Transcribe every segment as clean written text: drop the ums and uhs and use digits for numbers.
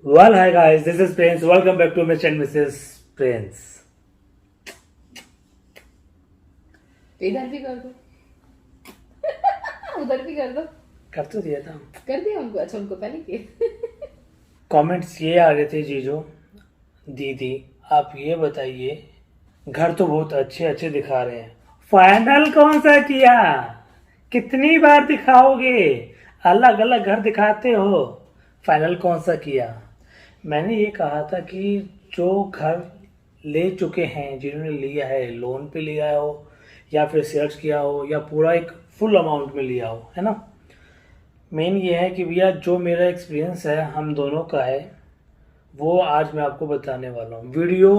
Well, hi guys, this is Prince. Welcome back to Mr. and Mrs. Prince. इधर भी कर दो। उधर भी कर दो। कर तो दिया था। कर दिया उनको। अच्छा, उनको पहले किए। कमेंट्स ये आ रहे थे, जीजो दीदी आप ये बताइए, घर तो बहुत अच्छे अच्छे दिखा रहे हैं, फाइनल कौन सा किया? कितनी बार दिखाओगे? अलग अलग घर दिखाते हो, फाइनल कौन सा किया? मैंने ये कहा था कि जो घर ले चुके हैं, जिन्होंने लिया है, लोन पे लिया हो या फिर सेल्स किया हो या पूरा एक फुल अमाउंट में लिया हो, है ना। मेन ये है कि भैया जो मेरा एक्सपीरियंस है हम दोनों का है, वो आज मैं आपको बताने वाला हूँ। वीडियो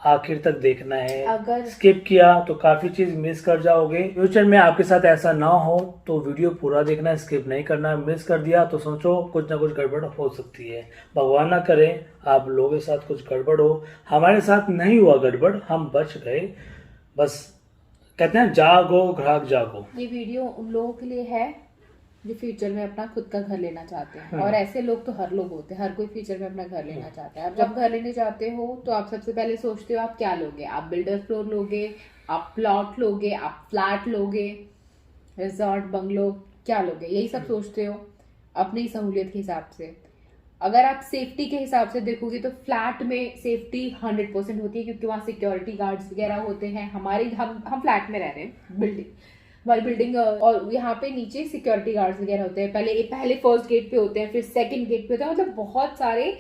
आखिर तक देखना है, अगर स्किप किया तो काफ़ी चीज़ मिस कर जाओगे। फ्यूचर में आपके साथ ऐसा ना हो तो वीडियो पूरा देखना है, स्किप नहीं करना है। मिस कर दिया तो सोचो कुछ ना कुछ गड़बड़ हो सकती है। भगवान ना करे आप लोगों के साथ कुछ गड़बड़ हो। हमारे साथ नहीं हुआ गड़बड़, हम बच गए। बस कहते हैं जागो ग्राहक जागो। ये वीडियो उन लोगों के लिए है जो फ्यूचर में अपना खुद का घर लेना चाहते हैं, और ऐसे लोग तो हर लोग होते हैं, हर कोई फ्यूचर में अपना घर लेना चाहता है। अब जब घर लेने जाते हो तो आप सबसे पहले सोचते हो आप क्या लोगे। आप बिल्डर फ्लोर लोगे, आप प्लॉट लोगे, आप फ्लैट लोगे, रिजॉर्ट बंगलो, क्या लोगे, यही सब सोचते हो अपनी सहूलियत के हिसाब से। अगर आप सेफ्टी के हिसाब से देखोगे तो फ्लैट में सेफ्टी 100% होती है, क्योंकि वहाँ सिक्योरिटी गार्ड्स वगैरह होते हैं। हम फ्लैट में रह रहे हैं, हमारी बिल्डिंग, और यहाँ पे नीचे सिक्योरिटी गार्ड्स वगैरह होते हैं। पहले फर्स्ट गेट पे होते हैं, फिर सेकंड गेट पे होते हैं, मतलब बहुत सारे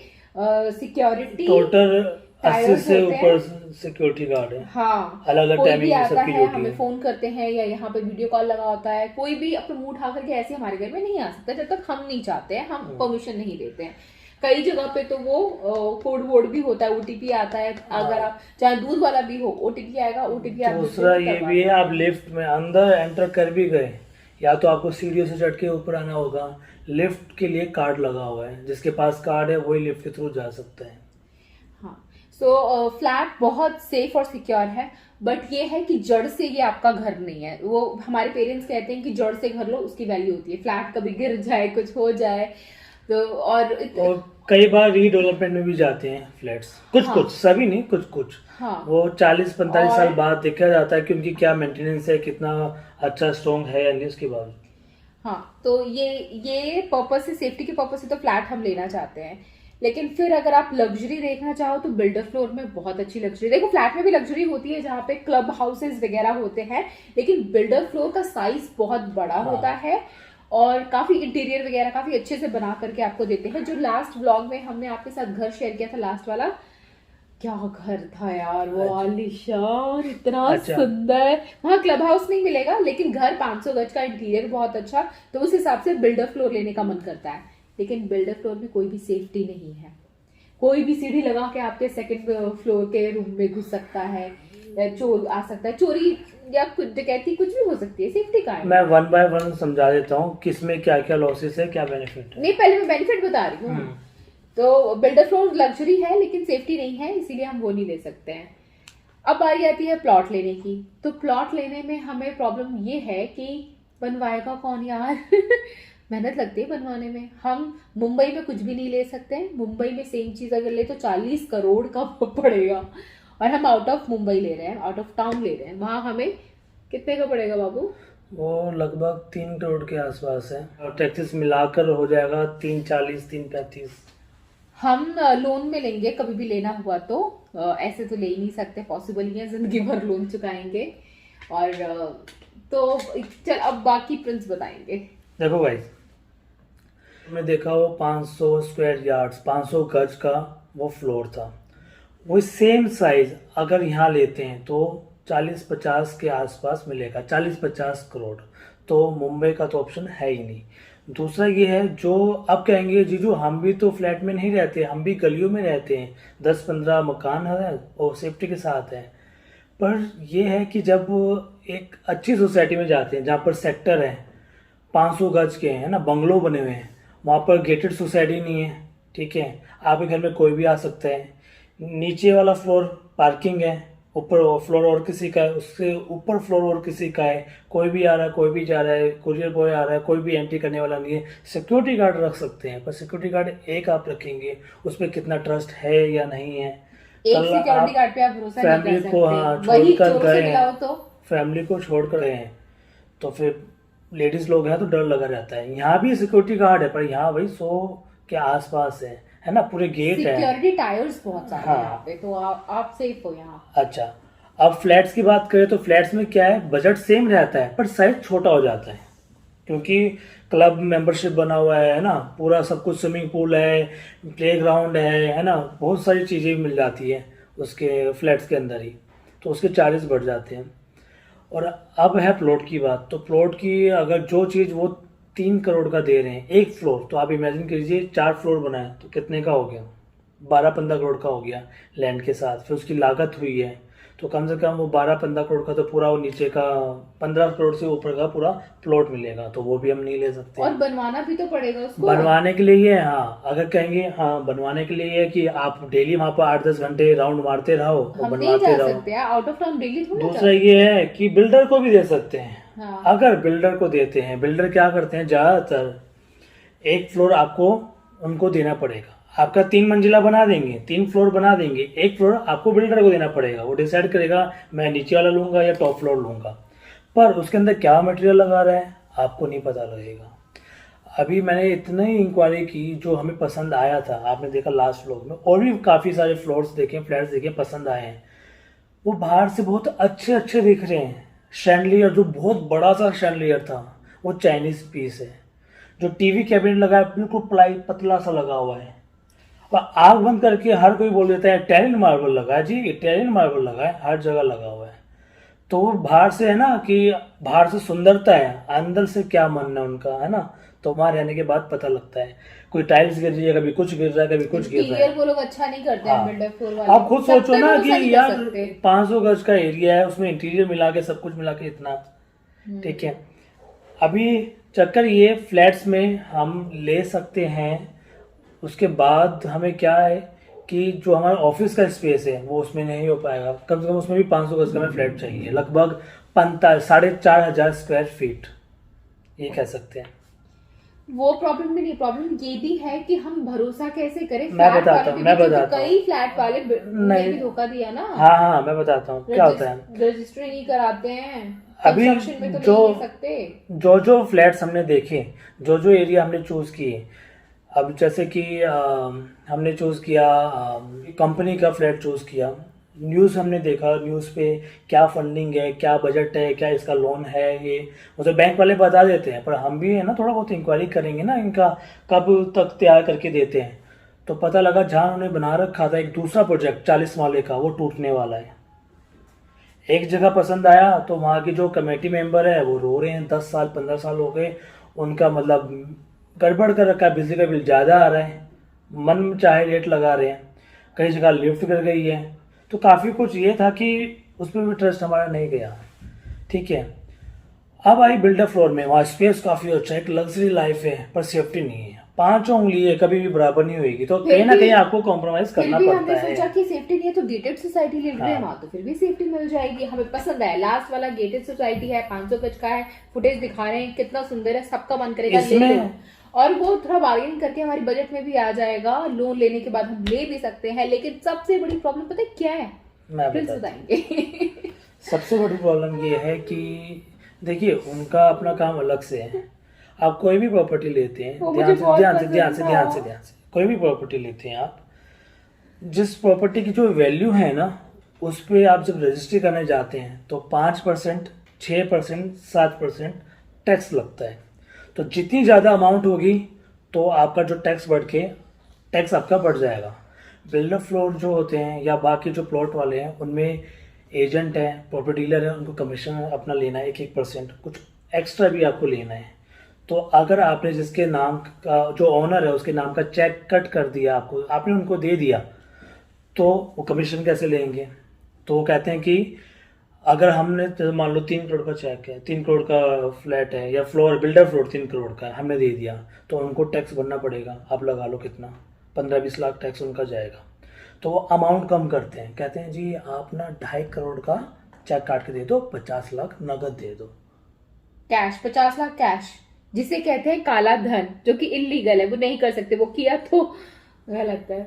सिक्योरिटी टोटल 80 से होते ऊपर हैं। सिक्योरिटी गार्ड है। हाँ, अलग अलग कोई भी टाइमिंग आता सबकी है ड्यूटी हमें है। फोन करते हैं या यहाँ पे वीडियो कॉल लगा होता है। कोई भी अपना मुंह उठा करके ऐसे हमारे घर में नहीं आ सकता जब तक हम नहीं चाहते हैं, हम परमिशन नहीं देते हैं। कई जगह पे तो वो कोड वोड भी होता है, ओटीपी आता है। अगर आप चाहे दूध वाला भी हो, ओटीपी आएगा, ओटीपी आप दूसरा ये भी है, आप लिफ्ट में अंदर एंटर कर भी गए, या तो आपको सीढ़ियों से चढ़ के ऊपर आना होगा। लिफ्ट के लिए कार्ड लगा हुआ है, जिसके पास कार्ड है वही लिफ्ट के थ्रू जा सकता है। हाँ, सो फ्लैट बहुत सेफ और सिक्योर है, बट ये है कि जड़ से ये आपका घर नहीं है। वो हमारे पेरेंट्स कहते हैं कि जड़ से घर लो, उसकी वैल्यू होती है। फ्लैट कभी गिर जाए, कुछ हो जाए तो, और कई बार रीडेवलपमेंट में भी जाते हैं फ्लैट्स, कुछ हाँ, कुछ, सभी नहीं, कुछ कुछ। हाँ, वो 40-45 साल और बाद देखा जाता है कि उनकी क्या मेंटेनेंस है, कितना अच्छा स्ट्रॉन्ग है, यानी उसके बाद। हाँ, तो ये पर्पस से, सेफ्टी के पर्पस से तो फ्लैट हम लेना चाहते हैं। लेकिन फिर अगर आप लग्जरी देखना चाहो तो बिल्डर फ्लोर में बहुत अच्छी लग्जरी, देखो फ्लैट में भी लग्जरी होती है जहाँ पे क्लब हाउसेस वगैरह होते हैं, लेकिन बिल्डर फ्लोर का साइज बहुत बड़ा होता है और काफी इंटीरियर वगैरह काफी अच्छे से बना करके आपको देते हैं। जो लास्ट व्लॉग में हमने आपके साथ घर शेयर किया था, लास्ट वाला, क्या घर था यार वो, आलीशान, इतना सुंदर। वहाँ क्लब हाउस नहीं मिलेगा, लेकिन घर 500 गज का, इंटीरियर बहुत अच्छा, तो उस हिसाब से बिल्डर फ्लोर लेने का मन करता है। लेकिन बिल्डर फ्लोर में कोई भी सेफ्टी नहीं है। कोई भी सीढ़ी लगा के आपके सेकंड फ्लोर के रूम में घुस सकता है, या चोर आ सकता है, चोरी या कुछ डकैती कुछ भी हो सकती है। सेफ्टी का है। मैं 1 बाय 1 समझा देता हूँ किसमें क्या क्या लॉसेस है, क्या बेनिफिट है। नहीं, पहले मैं बेनिफिट बता रही हूँ। तो बिल्डर फ्लोर लग्जरी है लेकिन सेफ्टी नहीं है, इसीलिए हम वो नहीं ले सकते हैं। अब बारी आती है प्लॉट लेने की। तो प्लॉट लेने में हमें प्रॉब्लम ये है कि बनवाएगा कौन यार। मेहनत लगती है बनवाने में। हम मुंबई में कुछ भी नहीं ले सकते हैं। मुंबई में सेम चीज अगर ले तो 40 करोड़ का पड़ेगा, और हम आउट ऑफ मुंबई ले रहे हैं, आउट ऑफ टाउन ले रहे हैं। वहां हमें कितने का पड़ेगा बाबू? वो लगभग 3 करोड़ के आसपास है, और टैक्सेस मिलाकर हो जाएगा 340, 335। हम लोन में लेंगे, कभी भी लेना हुआ तो। ऐसे तो ले ही नहीं सकते, पॉसिबल ही है, जिंदगी भर लोन चुकाएंगे। और तो चल, अब बाकी प्रिंस बताएंगे। देखो भाई, मैं देखा वो 500 स्क्वायर यार्ड्स, 500 गज का वो फ्लोर था। वो सेम साइज अगर यहाँ लेते हैं तो 40-50 के आसपास मिलेगा, 40-50 करोड़। तो मुंबई का तो ऑप्शन है ही नहीं। दूसरा ये है, जो अब कहेंगे जीजू हम भी तो फ्लैट में नहीं रहते, हम भी गलियों में रहते हैं, 10-15 मकान है और सेफ्टी के साथ है। पर यह है कि जब एक अच्छी सोसाइटी में जाते हैं जहाँ पर सेक्टर है, 500 गज के हैं ना, बंगलो बने हुए हैं, वहाँ पर गेटेड सोसाइटी नहीं है, ठीक है, आपके घर में कोई भी आ सकता है। नीचे वाला फ्लोर पार्किंग है, ऊपर फ्लोर और किसी का है, उससे ऊपर फ्लोर और किसी का है, कोई भी आ रहा है कोई भी जा रहा है, कुरियर बॉय आ रहा है, कोई भी एंट्री करने वाला नहीं है। सिक्योरिटी गार्ड रख सकते हैं, पर सिक्योरिटी गार्ड एक आप रखेंगे, उस पर कितना ट्रस्ट है या नहीं है। एक कल सिक्योरिटी आप गार्ड पे आप भरोसा नहीं फैमिली कर को हाँ सकते, वही छोड़कर चोरों से गए मिलाओ हैं, तो। फैमिली को छोड़कर गए हैं, तो फिर लेडीज लोग हैं तो डर लगा रहता है। यहाँ भी सिक्योरिटी गार्ड है, पर यहाँ वही 100 के आसपास है ना, पूरे गेट है। सिक्योरिटी टायर्स बहुत सारे हैं हाँ। यहाँ पे, तो आप सेफ हो यहाँ। अच्छा, अब फ्लैट्स की बात करें तो फ्लैट्स में क्या है, बजट सेम रहता है पर साइज छोटा हो जाता है, क्योंकि क्लब मेंबरशिप बना हुआ है ना, पूरा सब कुछ, स्विमिंग पूल है, प्लेग्राउंड है ना, बहुत सारी चीज़ें मिल जाती है उसके फ्लैट्स के अंदर ही, तो उसके चार्जेस बढ़ जाते हैं। और अब है प्लॉट की बात, तो प्लॉट की अगर जो चीज़ वो 3 करोड़ का दे रहे हैं एक फ्लोर, तो आप इमेजिन कीजिए 4 फ्लोर बनाए तो कितने का हो गया, 12-15 करोड़ का हो गया लैंड के साथ। फिर उसकी लागत हुई है, तो कम से कम वो 12-15 करोड़ का, तो पूरा वो नीचे का 15 करोड़ से ऊपर का पूरा प्लॉट मिलेगा, तो वो भी हम नहीं ले सकते। और बनवाना भी तो पड़ेगा उसको। बनवाने के लिए ये हाँ, अगर कहेंगे हाँ बनवाने के लिए ये कि आप डेली वहाँ पर 8-10 घंटे राउंड मारते रहो और हम नहीं बनवाते जा रहो। सकते हैं आउट ऑफ टाउन डेली थोड़ा। दूसरा ये है कि बिल्डर को भी दे सकते हैं। हाँ। अगर बिल्डर को देते हैं, बिल्डर क्या करते हैं, ज्यादातर एक फ्लोर आपको उनको देना पड़ेगा। आपका 3 मंजिला बना देंगे, 3 फ्लोर बना देंगे, एक फ्लोर आपको बिल्डर को देना पड़ेगा। वो डिसाइड करेगा मैं नीचे वाला लूंगा या टॉप फ्लोर लूंगा, पर उसके अंदर क्या मटेरियल लगा रहा है आपको नहीं पता लगेगा। अभी मैंने इतनी इंक्वायरी की, जो हमें पसंद आया था, आपने देखा लास्ट व्लॉग में, और भी काफ़ी सारे फ्लोर्स देखे, फ्लैट्स देखे, पसंद आए हैं। वो बाहर से बहुत अच्छे अच्छे दिख रहे हैं। शैंडलियर जो बहुत बड़ा सा शैंडलियर था, वो चाइनीज पीस है। जो टीवी कैबिनेट लगा है बिल्कुल प्लाई पतला सा लगा हुआ है, और आग बंद करके हर कोई बोल देता है इटालियन मार्बल लगा है जी, इटालियन मार्बल लगा है, हर जगह लगा हुआ है। तो वो बाहर से है ना, कि बाहर से सुंदरता है, अंदर से क्या मानना है उनका, है ना, तो वहां रहने के बाद पता लगता है। कोई टाइल्स गिर रही है, कभी कुछ गिर रहा है, कभी कुछ गिर रहा है। इंटीरियर वो लोग अच्छा नहीं करते हैं, हाँ। बिल्डर फ्लोर वाले। आप खुद सब सोचो पे ना भरोसा कि नहीं कर यार सकते। 500 गज का एरिया है, उसमें इंटीरियर मिला के सब कुछ मिला के इतना, ठीक है। अभी चक्कर ये फ्लैट्स में हम ले सकते हैं, उसके बाद हमें क्या है कि जो हमारा ऑफिस का स्पेस है वो उसमें नहीं हो पाएगा। कम से कम उसमें भी 500 गज का हमें फ्लैट चाहिए, लगभग 4,500 स्क्वायर फीट, ये कह सकते हैं। वो प्रॉब्लम भी नहीं, प्रॉब्लम ये भी है कि हम भरोसा कैसे करें। मैं फ्लैट बताता वाले हूँ, भी मैं तो बताता हूँ। कई फ्लैट वाले ने नहीं। भी धोखा दिया ना। हाँ हाँ मैं बताता हूँ क्या होता है। रजिस्ट्री नहीं कराते हैं, अभी कंस्ट्रक्शन में तो जो नहीं ले सकते। जो फ्लैट्स हमने देखे, जो एरिया हमने चूज किए, अब जैसे कि हमने चूज किया कंपनी का फ्लैट चूज किया, न्यूज़ हमने देखा, न्यूज़ पे क्या फंडिंग है, क्या बजट है, क्या इसका लोन है, ये मुझे बैंक वाले बता देते हैं, पर हम भी है ना थोड़ा बहुत इंक्वायरी करेंगे ना, इनका कब तक तैयार करके देते हैं। तो पता लगा जहाँ उन्होंने बना रखा था एक दूसरा प्रोजेक्ट 40 माले का, वो टूटने वाला है। एक जगह पसंद आया तो वहाँ की जो कमेटी मेंबर है वो रो रहे हैं, 10 साल 15 साल हो गए उनका, मतलब गड़बड़ कर रखा है, बिजली का बिल ज़्यादा आ रहा है, मन चाहे रेट लगा रहे हैं, कई जगह लिफ्ट गिर गई है। तो काफ़ी कुछ ये था कि उस पर भी ट्रस्ट हमारा नहीं गया, ठीक है। अब आई बिल्डर फ्लोर में, वहाँ स्पेस काफ़ी अच्छा है, एक लग्जरी लाइफ है, पर सेफ्टी नहीं है। 5 उंगली है, कभी भी बराबर नहीं होगी, तो कहीं ना कहीं आपको कॉम्प्रोमाइज करना फिर भी पड़ता हमने है। सोचा कि सेफ्टी नहीं है तो गेटेड सोसाइटी ले रहे हैं, हाँ। वहां तो फिर भी सेफ्टी मिल जाएगी। हमें पसंद है, लास्ट वाला गेटेड सोसाइटी है, 500 गज का है, फुटेज दिखा रहे हैं कितना सुंदर है, सबका मन करेगा ले इसमें- लो। और वो थोड़ा बार्गेनिंग करके हमारी बजट में भी आ जाएगा, लोन लेने के बाद हम ले भी सकते हैं। लेकिन सबसे बड़ी प्रॉब्लम पता है क्या है, मैं प्रिंस बताता हूँ। बताएंगे। सबसे बड़ी प्रॉब्लम ये है कि देखिए उनका अपना काम अलग से है। आप कोई भी प्रॉपर्टी लेते हैं, वो ध्यान मुझे से बहुत ध्यान से पसंद ध्यान से था। ध्यान से ध्यान से कोई भी प्रॉपर्टी लेते हैं आप, जिस प्रॉपर्टी की जो वैल्यू है ना, उस पर आप जब रजिस्ट्री करने जाते हैं तो 5%, 6%, 7% टैक्स लगता है। तो जितनी ज़्यादा अमाउंट होगी तो आपका जो टैक्स बढ़ के टैक्स आपका बढ़ जाएगा। बिल्डर फ्लोर जो होते हैं या बाकी जो प्लॉट वाले हैं, उनमें एजेंट है, प्रॉपर्टी डीलर है, उनको कमीशन अपना लेना है 1-1%, कुछ एक्स्ट्रा भी आपको लेना है। तो अगर आपने जिसके नाम का जो ओनर है उसके नाम का चेक कट कर दिया, आपने उनको दे दिया, तो वो कमीशन कैसे लेंगे। तो वो कहते हैं कि अगर हमने तो मान लो 3 करोड़ का चेक है, 3 करोड़ का फ्लैट है या फ्लोर, बिल्डर फ्लोर 3 करोड़ का है, हमने दे दिया, तो उनको टैक्स भरना पड़ेगा। आप लगा लो कितना, 15-20 लाख टैक्स उनका जाएगा। तो वो अमाउंट कम करते हैं, कहते हैं जी आप ना 2.5 करोड़ का चेक काट के दे दो, 50 लाख नगद दे दो। कैश, 50 लाख कैश, जिसे कहते हैं काला धन, जो कि इलीगल है, वो नहीं कर सकते, वो किया तो गलत है।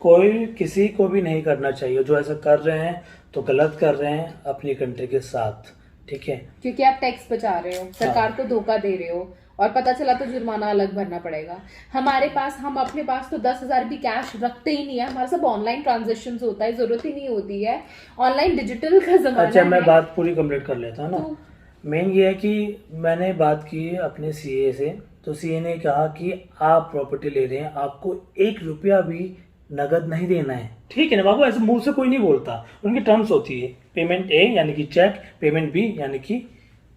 कोई किसी को भी नहीं करना चाहिए, जो ऐसा कर रहे हैं तो गलत कर रहे हैं अपनी कंट्री के साथ, ठीक है। क्योंकि आप टैक्स बचा रहे हो, सरकार को धोखा दे रहे हो, और पता चला तो जुर्माना अलग भरना पड़ेगा। हम अपने पास तो 10,000 भी कैश रखते ही नहीं है, हमारा सब ऑनलाइन ट्रांजेक्शन होता है, जरूरत ही नहीं होती है, ऑनलाइन डिजिटल का जमाना है। अच्छा, मैं बात पूरी कंप्लीट कर लेता हूँ ना। तो मेन ये है कि मैंने बात की अपने सीए से, तो सीए ने कहा कि आप प्रॉपर्टी ले रहे हैं, आपको 1 रुपया भी नगद नहीं देना है, ठीक है ना बाबू, ऐसे मुंह से कोई नहीं बोलता, उनकी टर्म्स होती है, पेमेंट ए यानी कि चेक, पेमेंट बी यानी कि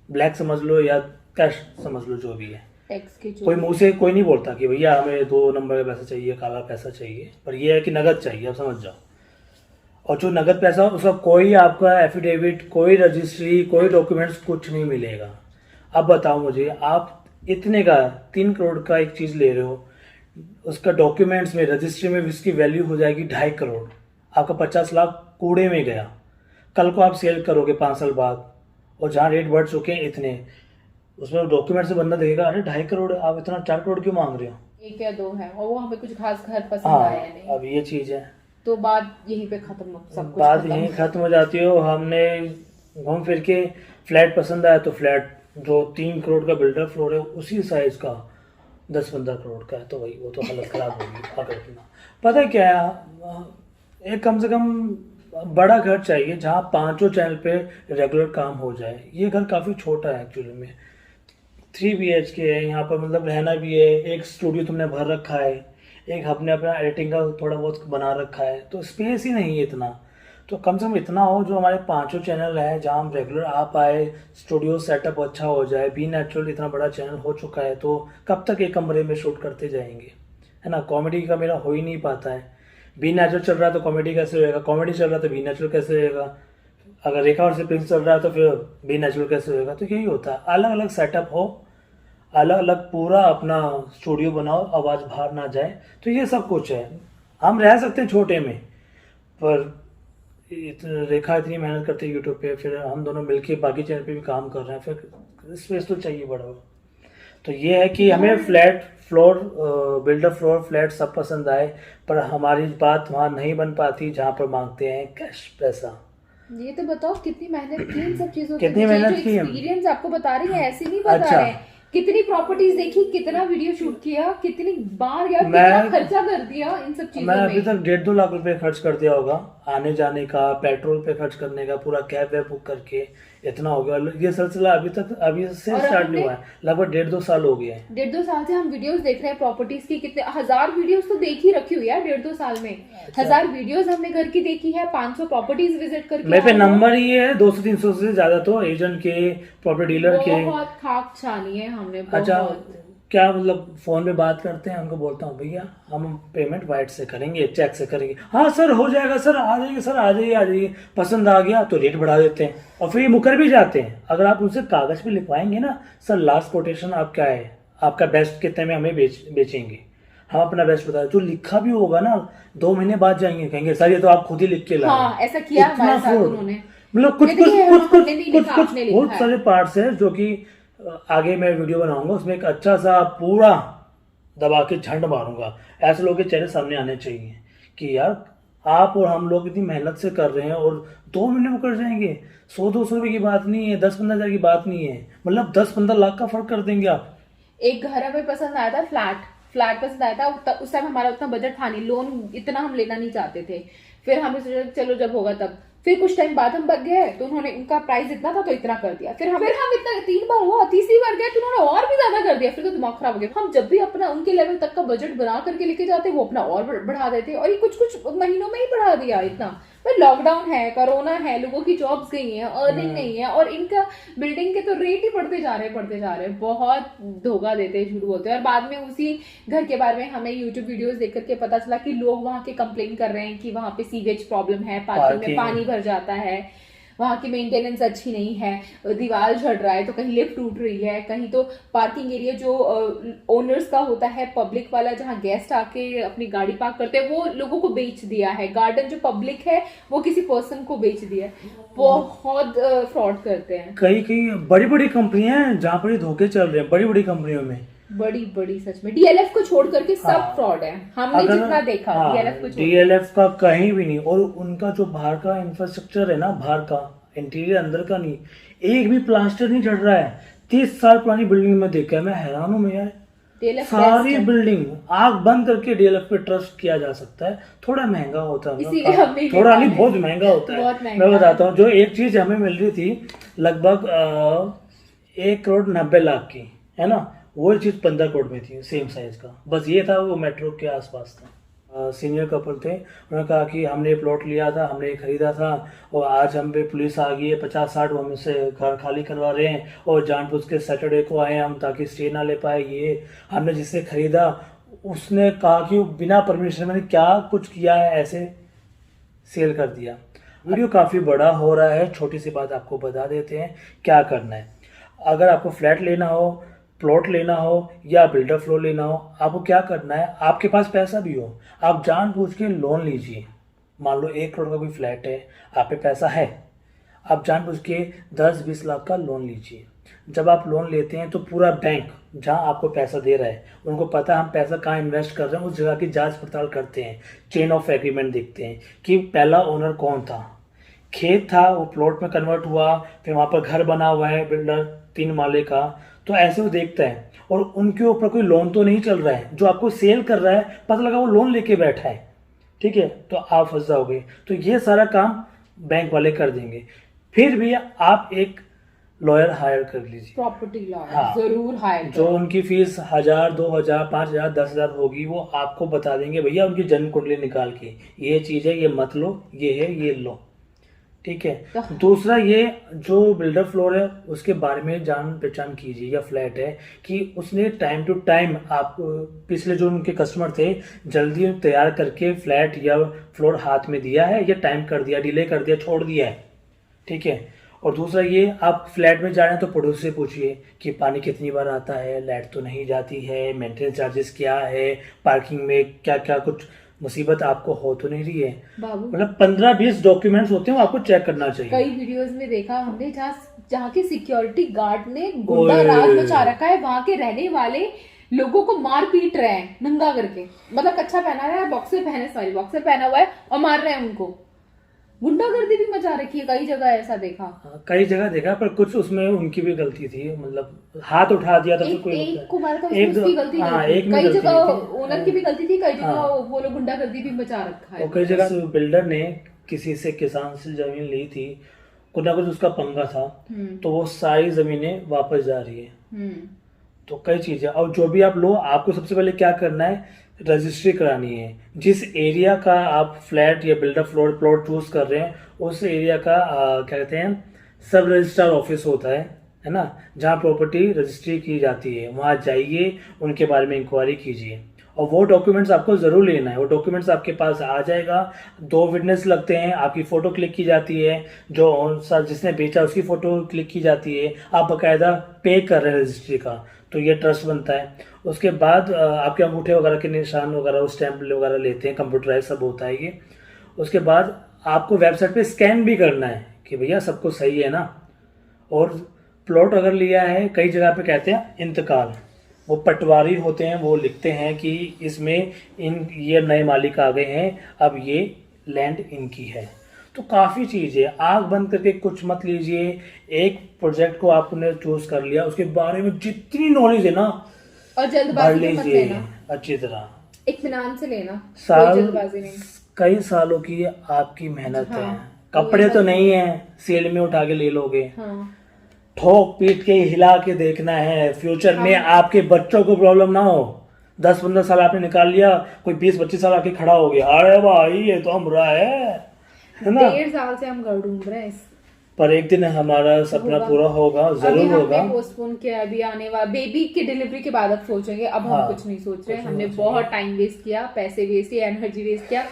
ब्लैक समझ लो या कैश समझ लो, जो भी है। टैक्स के कोई मुंह से कोई नहीं बोलता कि भैया हमें 2 नंबर का पैसा चाहिए, काला पैसा चाहिए, पर यह है कि नगद चाहिए, आप समझ जाओ। और जो नगद पैसा उसका कोई आपका एफिडेविट, कोई रजिस्ट्री, कोई डॉक्यूमेंट्स कुछ नहीं मिलेगा। अब बताओ मुझे, आप इतने का 3 करोड़ का एक चीज़ ले रहे हो, उसका डॉक्यूमेंट्स में रजिस्ट्री में इसकी वैल्यू हो जाएगी 2.5 करोड़, आपका 50 लाख कूड़े में गया। कल को आप सेल करोगे 5 साल बाद, और जहाँ रेट बढ़ चुके हैं इतने, उसमें डॉक्यूमेंट से बंदा देखेगा अरे 2.5 करोड़ आप इतना 4 करोड़ क्यों मांग रहे हो। 1 या 2 है, और वो हमें कुछ खास घर पसंद हाँ, आया नहीं, अब ये चीज़ है, तो बात यहीं पे खत्म, सब कुछ बात खत्म। यहीं खत्म हो जाती हो। हमने घूम फिर के फ्लैट पसंद आया तो फ्लैट जो 3 करोड़ का बिल्डर फ्लोर है उसी साइज का 10-15 करोड़ का है, तो भाई वो तो हालत खराब होगी। अगर इतना पता है क्या है, एक कम से कम बड़ा घर चाहिए जहाँ 5 चैनल पे रेगुलर काम हो जाए। ये घर काफ़ी छोटा है एक्चुअली में, 3 BHK है, यहाँ पर मतलब रहना भी है, एक स्टूडियो तुमने भर रखा है, एक हमने अपना एडिटिंग का थोड़ा बहुत बना रखा है, तो स्पेस ही नहीं है इतना। तो कम से कम इतना हो जो हमारे 5 चैनल है जहाँ हम रेगुलर आ पाए, स्टूडियो सेटअप अच्छा हो जाए। बी नेचुरल इतना बड़ा चैनल हो चुका है, तो कब तक एक कमरे में शूट करते जाएंगे, है ना। कॉमेडी का मेरा हो ही नहीं पाता है, बी नेचुरल चल रहा है तो कॉमेडी कैसे होएगा, कॉमेडी चल रहा है तो बी नेचुरल कैसे होएगा, अगर रेखा और से प्रिंस चल रहा है तो फिर बी नेचुरल कैसे होएगा। तो यही होता है, अलग अलग सेटअप हो, अलग अलग पूरा अपना स्टूडियो बनाओ, आवाज़ बाहर ना जाए, तो ये सब कुछ है। हम रह सकते हैं छोटे में, पर रेखा इतनी मेहनत करती है यूट्यूब पे, फिर हम दोनों मिलके बाकी चैनल पे भी काम कर रहे हैं, फिर स्पेस तो चाहिए बड़ा हो। तो ये है कि हमें flat floor, builder floor flat सब पसंद आए, पर हमारी बात वहाँ नहीं बन पाती जहाँ पर मांगते हैं कैश पैसा। ये तो बताओ कितनी मेहनत की इन सब चीजों कितनी मेहनत की हम? एक्सपीरियंस आपको बता रही है, ऐसे नहीं बता अच्छा। रहे हैं। कितनी प्रॉपर्टीज देखी, कितना वीडियो शूट किया, कितनी बार गया, मैं- कितना खर्चा कर दिया इन सब चीजों मैं में। अभी तक 1.5-2 लाख रुपए खर्च कर दिया होगा, आने जाने का, पेट्रोल पे खर्च करने का, पूरा कैब वैब बुक करके इतना हो गया। ये सिलसिला अभी से और स्टार्ट हमने- नहीं हुआ है, लगभग 1.5-2 साल हो गए हैं। 1.5-2 साल से हम वीडियोस देख रहे हैं प्रॉपर्टीज की, कितने 1000 वीडियोस तो देख ही रखी हुई है 1.5-2 साल में। 1000 वीडियोस हमने घर की देखी है, 500 प्रॉपर्टीज विजिट करके मेरे पे आए हैं। नंबर ही है 200-300 से ज्यादा, तो एजेंट के, प्रॉपर्टी डीलर के। बहुत खाक छानी है हमने, अच्छा, बहुत। क्या मतलब फोन पे बात करते हैं, उनको बोलता हूँ भैया हम पेमेंट वाइट से करेंगे, चेक से करेंगे, हाँ सर हो जाएगा सर, आ जाइए सर, आ जाइए, पसंद आ गया तो रेट बढ़ा देते हैं, और फिर ये मुकर भी जाते हैं। अगर आप उनसे कागज पे लिखवाएंगे ना, सर लास्ट कोटेशन आप क्या है, आपका बेस्ट कितने में हमें बेचेंगे, हम अपना बेस्ट बताए, जो लिखा भी होगा ना 2 महीने बाद जाएंगे कहेंगे सर ये तो आप खुद ही लिख के लाए। हाँ, ऐसा किया इतना हमारे साथ fraud। उन्होंने। मतलब कुछ ये कुछ देखिए, कुछ कुछ हमने नहीं कुछ लिखा, कुछ आपने लिखा बहुत है। सारे पार्ट्स हैं जो कि आगे मैं वीडियो बनाऊंगा, उसमें एक अच्छा सा पूरा दबा के झंड मारूंगा। ऐसे लोगों के चेहरे सामने आने चाहिए कि यार आप और हम लोग इतनी मेहनत से कर रहे हैं और 2 महीने में कर जाएंगे। 100-200 रुपए की बात नहीं है, 10-15 हज़ार की बात नहीं है, मतलब 10-15 लाख का फर्क कर देंगे आप। एक घर हमें पसंद आया था, फ्लैट पसंद आया था, उस टाइम हमारा उतना बजट था नहीं, लोन इतना हम लेना नहीं चाहते थे। फिर हमने सोचा चलो जब होगा तब। फिर कुछ टाइम बाद हम बग गए तो उन्होंने, उनका प्राइस इतना था तो इतना कर दिया। फिर हम इतना 3 बार हुआ, तीसरी बार गए तो उन्होंने और भी ज्यादा कर दिया। फिर तो दिमाग खराब हो गया। हम जब भी अपना उनके लेवल तक का बजट बना करके लेके जाते, वो अपना और बढ़ा देते, और ये कुछ महीनों में ही बढ़ा दिया इतना। फिर लॉकडाउन है, कोरोना है, लोगों की जॉब्स गई हैं, अर्निंग नहीं है, और इनका बिल्डिंग के तो रेट ही बढ़ते जा रहे हैं। बहुत धोखा देते हैं, झूठ बोलते हैं। और बाद में उसी घर के बारे में हमें यूट्यूब वीडियोस देख करके पता चला कि लोग वहां के कंप्लेन कर रहे हैं कि वहां पे सीवेज प्रॉब्लम है, पार्किंग में पानी भर जाता है, वहाँ की मेंटेनेंस अच्छी नहीं है, दीवार झड़ रहा है तो कहीं लिफ्ट टूट रही है, कहीं तो पार्किंग एरिया जो ओनर्स का होता है पब्लिक वाला, जहाँ गेस्ट आके अपनी गाड़ी पार्क करते हैं, वो लोगों को बेच दिया है। गार्डन जो पब्लिक है वो किसी पर्सन को बेच दिया है। बहुत फ्रॉड करते हैं। कई कई बड़ी बड़ी कंपनियां हैं जहाँ पर ये धोखे चल रहे हैं, बड़ी बड़ी कंपनियों में। बड़ी बड़ी सच में डीएलएफ को छोड़ करके सब हाँ। फ्रॉड है, हमने जितना देखा डीएलएफ को छोड़। डीएलएफ का कहीं भी नहीं, और उनका जो बाहर का इंफ्रास्ट्रक्चर है ना, बाहर का इंटीरियर, अंदर का नहीं, एक भी प्लास्टर नहीं चढ़ रहा है। 30 साल पुरानी बिल्डिंग में देखा है, मैं हैरान हूँ मैं यार। DLF सारी best है। बिल्डिंग आंख बंद करके डीएलएफ पे ट्रस्ट किया जा सकता है। थोड़ा महंगा होता है, इसीलिए हमने ये थोड़ा नहीं कहा है। बहुत महंगा होता है। बहुत महंगा मैं बताता हूँ, जो एक चीज हमें मिल रही थी लगभग 1,90,00,000 की, है ना, वो चीज 15 करोड़ में थी, सेम साइज का। बस ये था, वो मेट्रो के आसपास था। सीनियर कपल थे, उन्होंने कहा कि हमने ये प्लॉट लिया था, हमने ये खरीदा था, और आज हम पे पुलिस आ गई है, 50-60 वो हमसे घर खाली करवा रहे हैं, और जानबूझ के सैटरडे को आए हम ताकि स्टे ना ले पाए। ये हमने जिससे खरीदा उसने कहा कि वो बिना परमिशन, मैंने क्या कुछ किया है, ऐसे सेल कर दिया। वीडियो काफ़ी बड़ा हो रहा है, छोटी सी बात आपको बता देते हैं क्या करना है। अगर आपको फ्लैट लेना हो, प्लॉट लेना हो या बिल्डर फ्लोर लेना हो, आपको क्या करना है, आपके पास पैसा भी हो, आप जानबूझ के लोन लीजिए। मान लो 1 करोड़ का कोई फ्लैट है, आप पे पैसा है, आप जानबूझ के 10-20 लाख का लोन लीजिए। जब आप लोन लेते हैं तो पूरा बैंक जहां आपको पैसा दे रहा है, उनको पता है हम पैसा कहाँ इन्वेस्ट कर रहे हैं, उस जगह की जांच पड़ताल करते हैं, चेन ऑफ एग्रीमेंट देखते हैं कि पहला ओनर कौन था, खेत था वो प्लॉट में कन्वर्ट हुआ, फिर वहाँ पर घर बना हुआ है बिल्डर 3 माले का, तो ऐसे वो देखता है। और उनके ऊपर कोई लोन तो नहीं चल रहा है, जो आपको सेल कर रहा है पता लगा वो लोन लेके बैठा है, ठीक है, तो आप फंस जाओगे। तो ये सारा काम बैंक वाले कर देंगे। फिर भी आप एक लॉयर हायर कर लीजिए, प्रॉपर्टी लॉयर हाँ। जरूर हायर जो उनकी फीस 1,000, 2,000, 5,000, 10,000 होगी, वो आपको बता देंगे भैया उनकी जन्म कुंडली निकाल के ये चीज़ है, ये मत लो, ये है, ये लो, ठीक है। तो दूसरा, ये जो बिल्डर फ्लोर है उसके बारे में जान पहचान कीजिए, या फ्लैट है कि उसने टाइम टू टाइम आप पिछले जो उनके कस्टमर थे जल्दी तैयार करके फ्लैट या फ्लोर हाथ में दिया है, या टाइम कर दिया, डिले कर दिया, छोड़ दिया है, ठीक है। और दूसरा ये, आप फ्लैट में जा रहे हैं तो पड़ोस से पूछिए कि पानी कितनी बार आता है, लाइट तो नहीं जाती है, मेंटेनेंस चार्जेस क्या है, पार्किंग में क्या क्या कुछ मुसीबत आपको हो तो नहीं रही है। बाबू मतलब 15-20 डॉक्यूमेंट्स होते हैं, वो आपको चेक करना चाहिए। कई वीडियोस में देखा हमने जहाँ के सिक्योरिटी गार्ड ने गुंडा राज मचा रखा है, वहां के रहने वाले लोगों को मार पीट रहे हैं नंगा करके, मतलब कच्छा पहना हुआ है, बॉक्सर पहना हुआ है और मार रहे हैं उनको। गुंडागर्दी भी मचा रखी है, कई जगह ऐसा देखा। कई जगह देखा, पर कुछ उसमें उनकी भी गलती थी, मतलब हाथ उठा दिया था तो कोई एक को मारा था, एक उसकी गलती हाँ, नहीं एक थी। में कई गलती जगह नहीं थी। ओनर की भी गलती थी, कई जगह हाँ। वो लोग गुंडागर्दी भी मचा रखा है। और कई जगह बिल्डर ने किसी से किसान से जमीन ली थी, कुछ ना कुछ उसका पंगा था, तो वो सारी जमीनें वापस जा रही है। तो कई चीजें, और जो भी आप लो, आपको सबसे पहले क्या करना है, रजिस्ट्री करानी है। जिस एरिया का आप फ्लैट या बिल्डर फ्लोर प्लॉट चूज कर रहे हैं, उस एरिया का क्या कहते हैं, सब रजिस्ट्रार ऑफिस होता है ना, जहाँ प्रॉपर्टी रजिस्ट्री की जाती है, वहाँ जाइए, उनके बारे में इंक्वायरी कीजिए, और वो डॉक्यूमेंट्स आपको ज़रूर लेना है। वो डॉक्यूमेंट्स आपके पास आ जाएगा, 2 विटनेस लगते हैं, आपकी फ़ोटो क्लिक की जाती है, जो जिसने बेचा उसकी फ़ोटो क्लिक की जाती है, आप बाकायदा पे कर रहे हैं रजिस्ट्री का, तो ये ट्रस्ट बनता है। उसके बाद आपके अंगूठे वगैरह के निशान वगैरह, वो स्टैंप वगैरह लेते हैं, कंप्यूटराइज सब होता है ये। उसके बाद आपको वेबसाइट पे स्कैन भी करना है कि भैया सब कुछ सही है ना। और प्लॉट अगर लिया है, कई जगह पे कहते हैं इंतकाल, वो पटवारी होते हैं, वो लिखते हैं कि इसमें ये नए मालिक आ गए हैं, अब ये लैंड इनकी है। तो काफ़ी चीज़ है, आँख बंद करके कुछ मत लीजिए। एक प्रोजेक्ट को आपने चूज कर लिया, उसके बारे में जितनी नॉलेज है ना, और भर जल्दबाजी में मत लीजिए लेना, अच्छी तरह। इत्मीनान से लेना, कोई साल जल्दबाजी नहीं। कई सालों की आपकी मेहनत हाँ, है, कपड़े तो नहीं है सेल में उठा के ले लोगे, हाँ। ठोक पीट के हिला के देखना है, फ्यूचर में आपके बच्चों को प्रॉब्लम ना हो। 10-15 साल आपने निकाल लिया, कोई 20-25 साल आके खड़ा हो गया, अरे भाई ये तो हमरा है ना। 1.5 साल से हम घर ढूंढ रहे हैं पर एक दिन हमारा सपना पूरा होगा, जरूर होगा। पोस्टपोन किया, अभी आने वाला बेबी की डिलीवरी के बाद अब सोचेंगे, अब हम कुछ नहीं सोच रहे। हमने बहुत टाइम वेस्ट किया, पैसे वेस्ट किया, एनर्जी वेस्ट किया,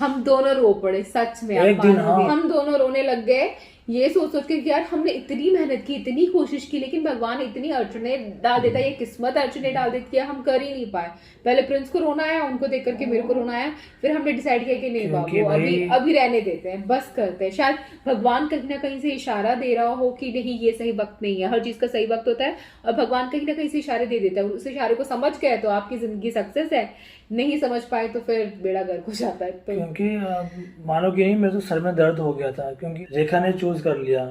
हम दोनों रो पड़े सच में। एक दिन हम दोनों रोने लग गए ये सोच सोच के कि यार हमने इतनी मेहनत की, इतनी कोशिश की, लेकिन भगवान इतनी अड़चने डाल देता है, ये किस्मत अड़चने डाल देती है, हम कर ही नहीं पाए। पहले प्रिंस को रोना आया, उनको देख करके मेरे को रोना आया, फिर हमने डिसाइड किया कि नहीं क्योंकि बाबू, अभी भाई- अभी रहने देते हैं, बस करते हैं। शायद भगवान कहीं ना कहीं से इशारा दे रहा हो कि नहीं ये सही वक्त नहीं है, हर चीज का सही वक्त होता है, और भगवान कहीं ना कहीं से इशारे दे देता है। उस इशारे को समझ गए तो आपकी जिंदगी सक्सेस है, नहीं समझ पाए तो फिर बेड़ा गर्क हो जाता है। तो क्योंकि मानो कि नहीं, मेरे तो सर में दर्द हो गया था, क्योंकि रेखा ने चूज कर लिया।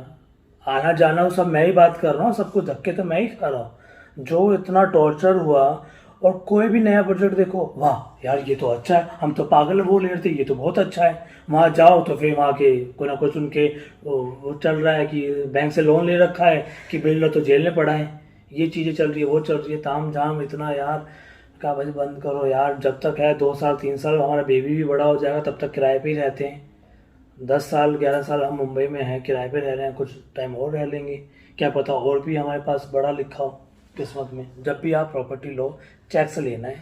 आना जाना वो सब मैं ही बात कर रहा हूँ, सब कुछ धक्के तो मैं ही खा रहा हूँ। जो इतना टॉर्चर हुआ, और कोई भी नया प्रोजेक्ट देखो, वाह यार ये तो अच्छा है, हम तो पागल बोल रहे थे, ये तो बहुत अच्छा है। वहाँ जाओ तो फिर वहाँ के कोई ना कुछ उनके वो चल रहा है कि बैंक से लोन ले रखा है, कि बिल्डर तो जेल में पड़ा है, ये चीज़ें चल रही है, वो चल रही है, ताम झाम इतना यार। कहा भाई बंद करो यार, जब तक है 2 साल 3 साल हमारा बेबी भी बड़ा हो जाएगा, तब तक किराए पे ही रहते हैं। 10 साल 11 साल हम मुंबई में हैं, किराए पे रह रहे हैं, कुछ टाइम और रह लेंगे, क्या पता और भी हमारे पास बड़ा लिखा हो किस्मत में। जब भी आप प्रॉपर्टी लो, चेक से लेना है,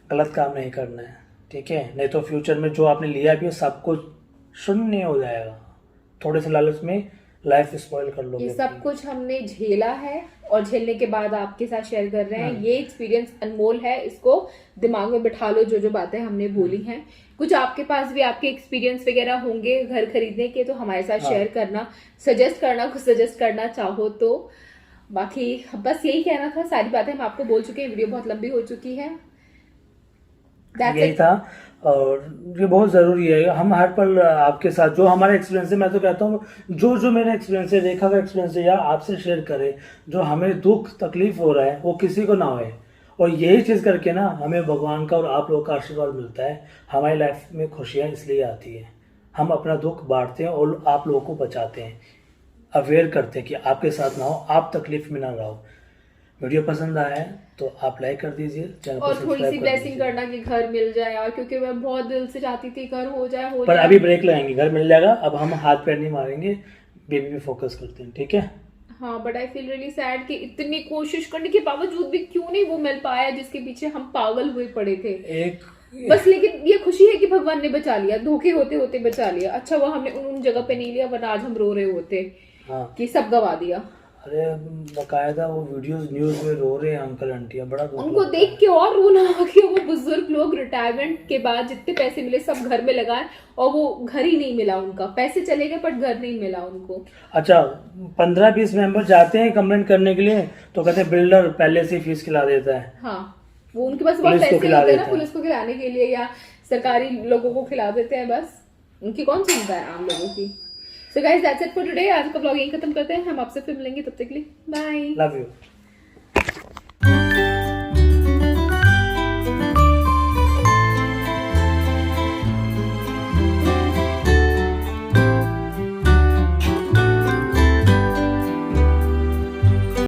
गलत काम नहीं करना है, ठीक है? नहीं तो फ्यूचर में जो आपने लिया भी सब कुछ शून्य हो जाएगा। थोड़े से लालच में लाइफ स्पॉइल कर लोगे ये सब कुछ हमने झेला है, और झेलने के बाद आपके साथ शेयर कर रहे हैं। ये एक्सपीरियंस अनमोल है, इसको दिमाग में बिठा लो, जो जो बातें हमने बोली हैं। कुछ आपके पास भी आपके एक्सपीरियंस वगैरह होंगे घर खरीदने के, तो हमारे साथ शेयर करना, सजेस्ट करना, कुछ सजेस्ट करना चाहो तो। बाकी बस यही कहना था, सारी बातें हम आपको बोल चुके हैं, वीडियो बहुत लंबी हो चुकी है। That's यही it. था, और ये बहुत ज़रूरी है। हम हर पल आपके साथ, जो हमारा एक्सपीरियंस है, मैं तो कहता हूँ जो जो मेरा एक्सपीरियंस है, रेखा का एक्सपीरियंस है, या आपसे शेयर करें। जो हमें दुख तकलीफ हो रहा है वो किसी को ना होए, और यही चीज़ करके ना हमें भगवान का और आप लोगों का आशीर्वाद मिलता है। हमारी लाइफ में खुशियाँ इसलिए आती है, हम अपना दुख बांटते हैं और आप लोगों को बचाते हैं, अवेयर करते हैं कि आपके साथ ना हो, आप तकलीफ में ना रहो। वीडियो पसंद आया है तो आप लाइक कर दीजिए, चैनल को और थोड़ी सी सब्सक्राइब कर ब्लेसिंग दीजिए। करना कि घर मिल जाए यार, क्योंकि मैं बहुत दिल से चाहती थी घर हो जाए, हो पर जाए। अभी ब्रेक लगाएंगे, घर मिल जाएगा, अब हम हाथ पैर नहीं मारेंगे, बेबी पे फोकस करते हैं, ठीक है? हाँ, but I feel really sad कि इतनी कोशिश करने के बावजूद भी क्यों नहीं वो मिल पाया जिसके पीछे हम पागल हुए पड़े थे। एक बस लेकिन ये खुशी है कि भगवान ने बचा लिया, धोखे होते होते बचा लिया। अच्छा वो हमने उन जगह पे नहीं लिया, वरना आज हम रो रहे होते हाँ, कि सब गवा दिया। अरे बकायदा वो वीडियोस न्यूज में रो रहे हैं अंकल आंटियां, बड़ा दुख उनको लगता देख के और रोना आ गया। वो बुजुर्ग लोग रिटायरमेंट के बाद जितने पैसे मिले सब घर में लगाए, और वो घर ही नहीं मिला उनका, पैसे चले गए बट घर नहीं मिला उनको। है। अच्छा, 15-20 मेंबर जाते हैं कंप्लेंट करने के लिए, तो कहते हैं बिल्डर पहले से फीस खिला देता है। हाँ, वो उनके पास बहुत पुलिस को पैसे खिला होते हैं ना, देते हैं। पुलिस को खिलाने के लिए या सरकारी लोगों को खिला देते हैं, बस उनकी कौन सुनता है आम लोगों की। So guys that's it for today. आज का ब्लॉग यहीं खत्म करते हैं, हम आपसे फिर मिलेंगे, तब तक के लिए बाय। Love you.